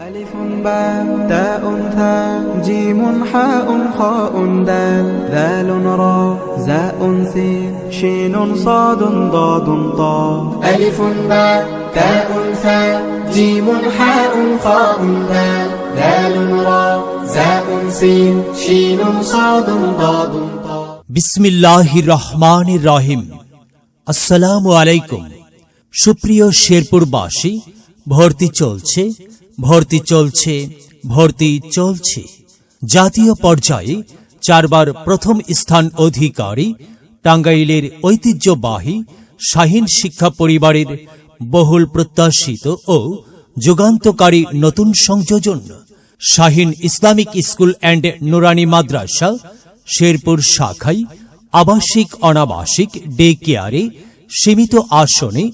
ألف باء تاء ثاء جيم حاء خاء دال ذال راء زاء سين شين صاد ضاد طاء ألف باء تاء ثاء جيم حاء خاء دال ذال راء زاء سين شين صاد ضاد طاء বিসমিল্লাহির রহমানির রহিম। আসসালামু আলাইকুম। সুপ্রিয় শেরপুরবাসী, ভর্তি চলছে। জাতীয় পর্যায়ে 4 বার প্রথম স্থান অধিকারী টাঙ্গাইলের ঐতিহ্যবাহী শাহীন শিক্ষা পরিবারের বহুল প্রত্যাশিত ও যুগান্তকারী নতুন সংযোজন শাহীন ইসলামিক স্কুল অ্যান্ড নুরানি মাদ্রাসা শেরপুর শাখায় আবাসিক অনাবাসিক ডে কেয়ারে সীমিত আসনে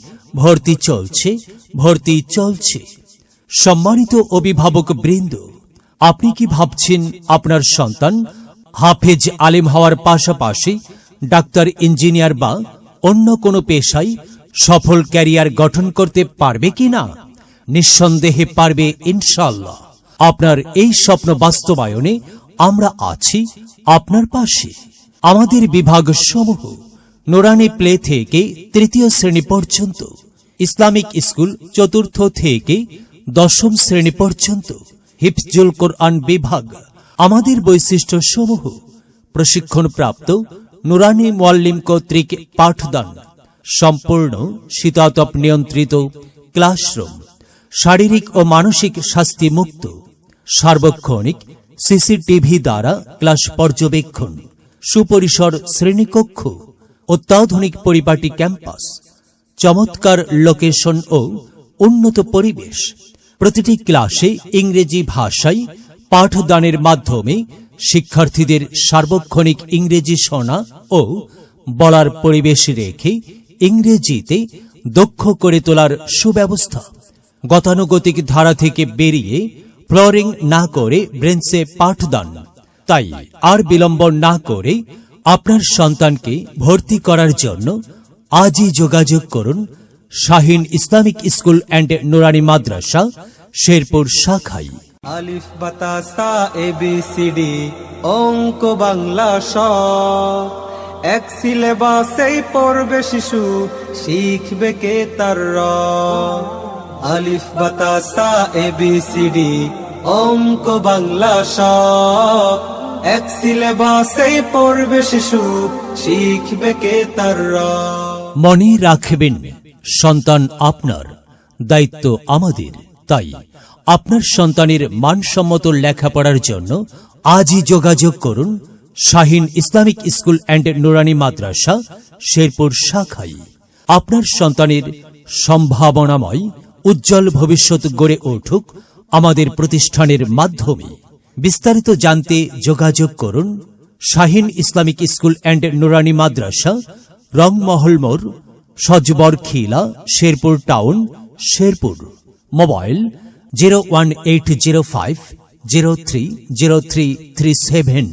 ভর্তি চলছে। সম্মানিত অভিভাবক বৃন্দ, আপনি কি ভাবছেন আপনার সন্তান হাফেজ আলেম হওয়ার পাশাপাশি ডাক্তার, ইঞ্জিনিয়ার বা অন্য কোনো পেশায় সফল ক্যারিয়ার গঠন করতে পারবে কিনা? নিঃসন্দেহে পারবে ইনশাআল্লাহ। আপনার এই স্বপ্ন বাস্তবায়নে আমরা আছি আপনার পাশে। আমাদের বিভাগ সমূহ নুরানি প্লে থেকে 3য় শ্রেণী পর্যন্ত, ইসলামিক স্কুল 4র্থ থেকে 10ম শ্রেণী পর্যন্ত, হিফজুল কোরআন বিভাগ। আমাদের বৈশিষ্ট্য সমূহ: প্রশিক্ষণপ্রাপ্ত নুরানি মুআল্লিম কর্তৃক পাঠদান, সম্পূর্ণ শীতাতপ নিয়ন্ত্রিত ক্লাসরুম, শারীরিক ও মানসিক শাস্তি মুক্ত, সার্বক্ষণিক সিসিটিভি দ্বারা ক্লাস পর্যবেক্ষণ, সুপরিসর শ্রেণীকক্ষ, অত্যাধুনিক পরিপাটি ক্যাম্পাস, চমৎকার লোকেশন ও উন্নত পরিবেশ। প্রতিটি ক্লাসে ইংরেজি ভাষায় পাঠদানের মাধ্যমে শিক্ষার্থীদের সার্বক্ষণিক ইংরেজি শোনা ও বলার পরিবেশ রেখে ইংরেজিতে দক্ষ করে তোলার সুব্যবস্থা। গতানুগতিক ধারা থেকে বেরিয়ে ফ্লোরিং না করে ব্রেঞ্চে পাঠদান। তাই আর বিলম্ব না করে আপনার সন্তানকে ভর্তি করার জন্য আজই যোগাযোগ করুন শাহীন ইসলামিক স্কুল অ্যান্ড নুরানি মাদ্রাসা শেরপুর শাখায়। আলিফ বাতা সা ABCD অঙ্ক বাংলা শ, এক সিলেবাসেই পড়বে শিশু, শিখবে কে তার র। আলিফ বাতা সা ABCD অঙ্ক বাংলা শ, এক সিলেবাসেই পড়বে শিশু, শিখবে কে তার র। মনে রাখবেন, সন্তান আপনার, দায়িত্ব আমাদের। তাই আপনার সন্তানের মানসম্মত লেখাপড়ার জন্য আজই যোগাযোগ করুন শাহীন ইসলামিক স্কুল অ্যান্ড নুরানি মাদ্রাসা শেরপুর শাখায়। আপনার সন্তানের সম্ভাবনাময় উজ্জ্বল ভবিষ্যৎ গড়ে উঠুক আমাদের প্রতিষ্ঠানের মাধ্যমে। বিস্তারিত জানতে যোগাযোগ করুন শাহীন ইসলামিক স্কুল অ্যান্ড নুরানি মাদ্রাসা, রংমহল মোড়, সজবরখিলা, শেরপুর টাউন, শেরপুর। মোবাইল 01805 030337।